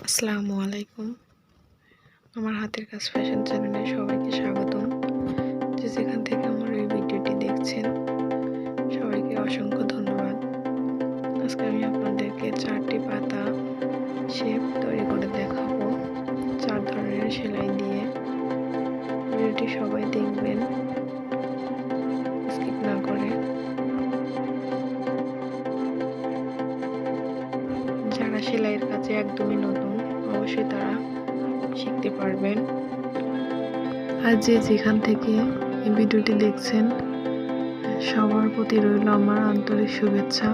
আসসালামু আলাইকুম। আমার হাতের কাজ ফ্যাশন চ্যানেলে সবাইকে স্বাগতম। যে যেখান থেকে আমার এই ভিডিওটি দেখছেন সবাইকে অসংখ্য ধন্যবাদ। আজকে আমি আপনাদেরকে 4টি পাতা শেপ তৈরি করে দেখাবো 4 ধরনের সেলাই দিয়ে। ভিডিওটি সবাই দেখবেন স্কিপ না করে। যারা সেলাইয়ের কাজে একদমই নতুন অবশ্যই তারা শিখতে পারবেন। আর যে যেখান থেকে এই ভিডিওটি দেখছেন সবার প্রতি রইল আমার আন্তরিক শুভেচ্ছা।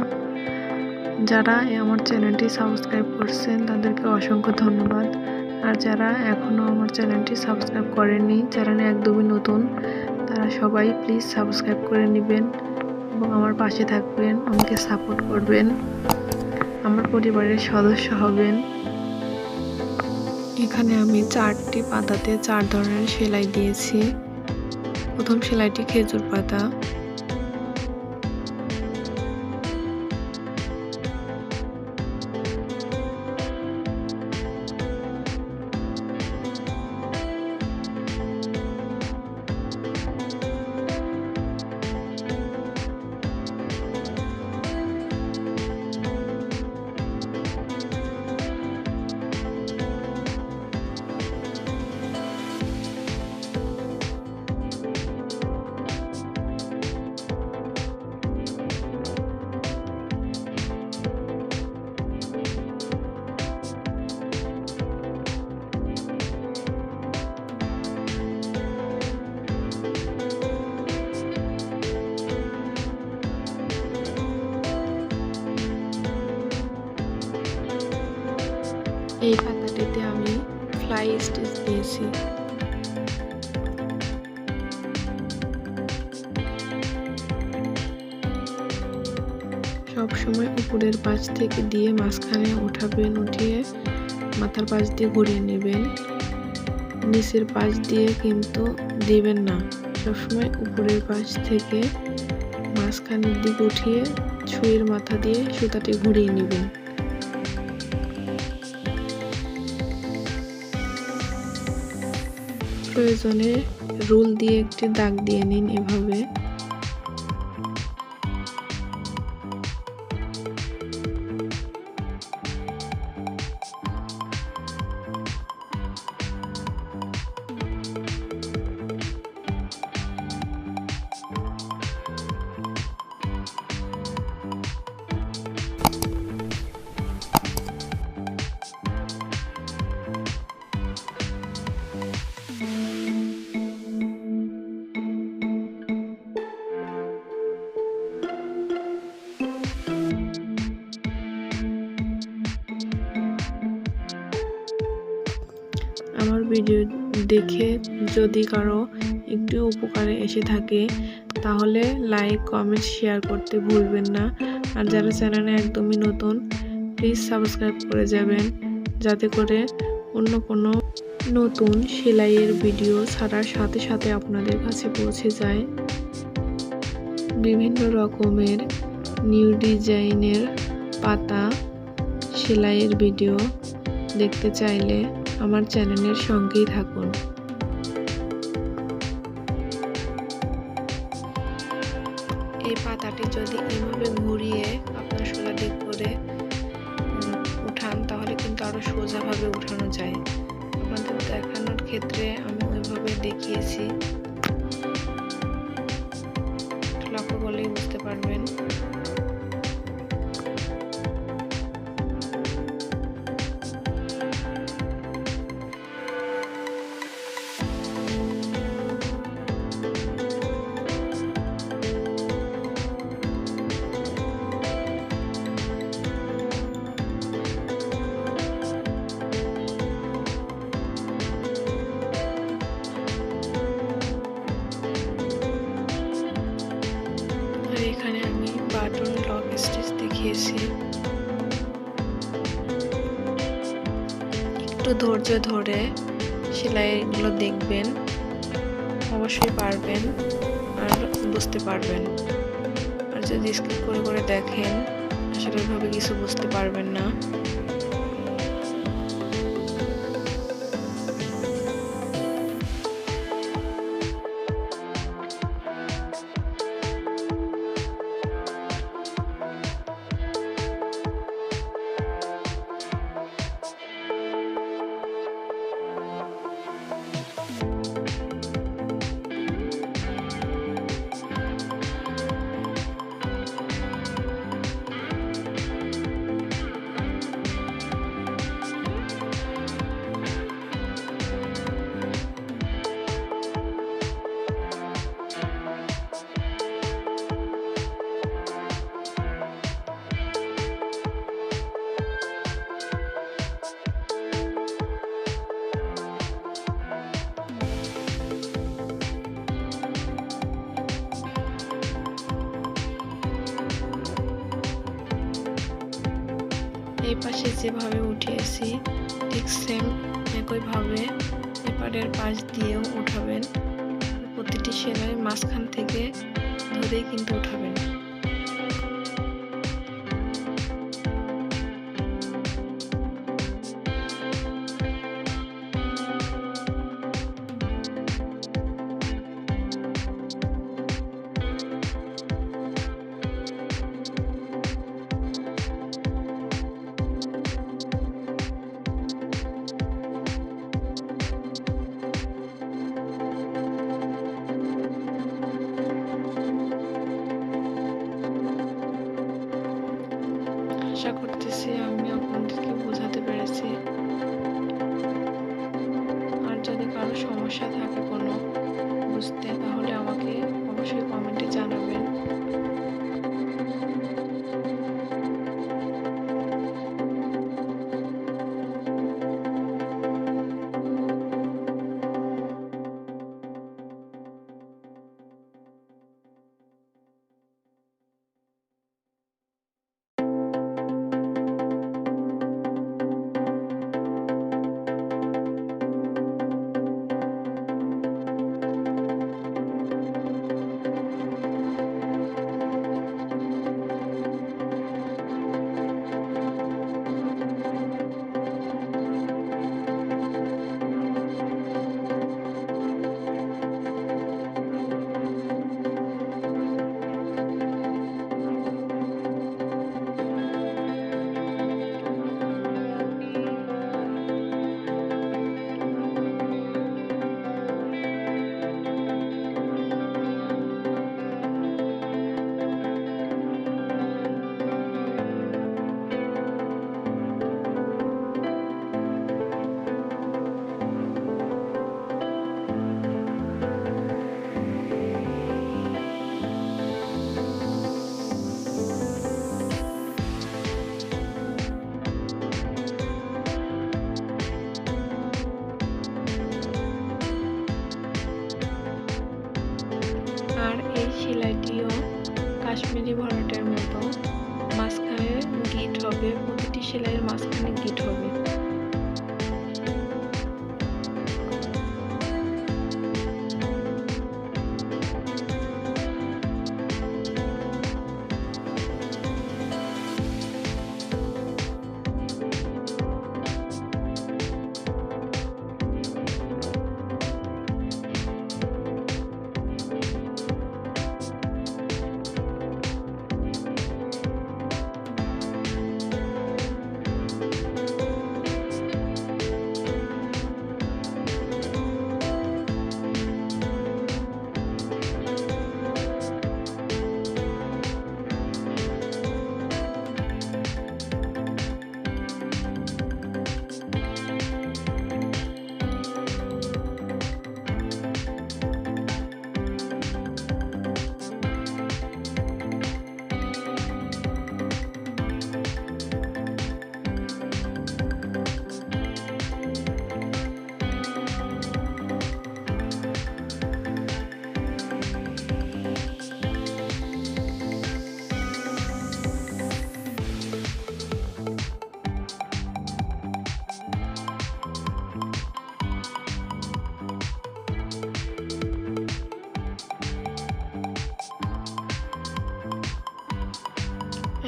যারা আমার চ্যানেলটি সাবস্ক্রাইব করছেন তাদেরকে অসংখ্য ধন্যবাদ। আর যারা এখনও আমার চ্যানেলটি সাবস্ক্রাইব করেননি, চ্যানেলে একদমই নতুন, তারা সবাই প্লিজ সাবস্ক্রাইব করে নেবেন এবং আমার পাশে থাকবেন, আমাকে সাপোর্ট করবেন, আমার পরিবারের সদস্য হবেন। এখানে আমি 4টি পাতাতে 4 ধরনের সেলাই দিয়েছি। প্রথম সেলাইটি খেজুর পাতা, এই পাতাটিতে আমি ফ্লাই স্টিচ দিয়েছি। সবসময় উপরের পাশ থেকে দিয়ে মাঝখানে উঠাবেন, উঠিয়ে মাথার পাশ দিয়ে ঘুরিয়ে নেবেন। নিচের পাশ দিয়ে কিন্তু দিবেন না, সবসময় উপরের পাশ থেকে মাঝখানের দিকে উঠিয়ে ছুঁয়ের মাথা দিয়ে সুতাটি ঘুরিয়ে নেবেন। প্রয়োজনে রুল দিয়ে একটি দাগ দিয়ে নিন এভাবে। আমার ভিডিও দেখে যদি কারো একটু উপকারে এসে থাকে তাহলে লাইক, কমেন্ট, শেয়ার করতে ভুলবেন না। আর যারা চ্যানেলে একদমই নতুন প্লিজ সাবস্ক্রাইব করে যাবেন, যাতে করে অন্য কোনো নতুন সেলাইয়ের ভিডিও ছাড়ার সাথে সাথে আপনাদের কাছে পৌঁছে যায়। বিভিন্ন রকমের নিউ ডিজাইনের পাতা সেলাইয়ের ভিডিও দেখতে চাইলে আমার চ্যানেলের সঙ্গেই থাকুন। এই পাতাটি যদি এভাবে ঘুরিয়ে আপনার সোজা দিক করে উঠান তাহলে কিন্তু আরো সোজাভাবে উঠানো যায়। আপনাদের দেখানোর ক্ষেত্রে আমি ওইভাবে দেখিয়েছি, লক্ষ্য করলেই বুঝতে পারবেন। এখানে আমি বাটন লক স্টিচ দেখিয়েছি। একটু ধৈর্য ধরে সেলাইগুলো দেখবেন, অবশ্যই পারবেন আর বুঝতে পারবেন। আর যদি স্কিপ করে করে দেখেন আসলে ওইভাবে কিছু বুঝতে পারবেন না। এই পাশে যেভাবে উঠিয়েছি ঠিক সেম একইভাবে এপারের পাশ দিয়েও উঠাবেন। প্রতিটি সেলাই মাঝখান থেকে ধরেই কিন্তু উঠাবেন। আশা করতেছি আমি আপনাদেরকে বোঝাতে পেরেছি। আর যদি কারো সমস্যা থাকে কোনো বুঝতে, তাহলে আমাকে অবশ্যই কমেন্টে জানাবেন। আর এই সেলাইটিও কাশ্মীরি ভরাটের মতো মাঝখানে গিট হবে, প্রতিটি সেলাইয়ের মাঝখানে গিট হবে।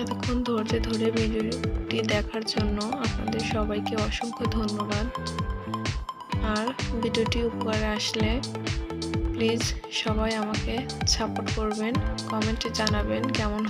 এতক্ষণ ধৈর্য ধরে ভিডিওটি দেখার জন্য আপনাদের সবাইকে অসংখ্য ধন্যবাদ। আর ভিডিওটি উপকারে আসলে প্লিজ সবাই আমাকে সাপোর্ট করবেন, কমেন্টে জানাবেন কেমন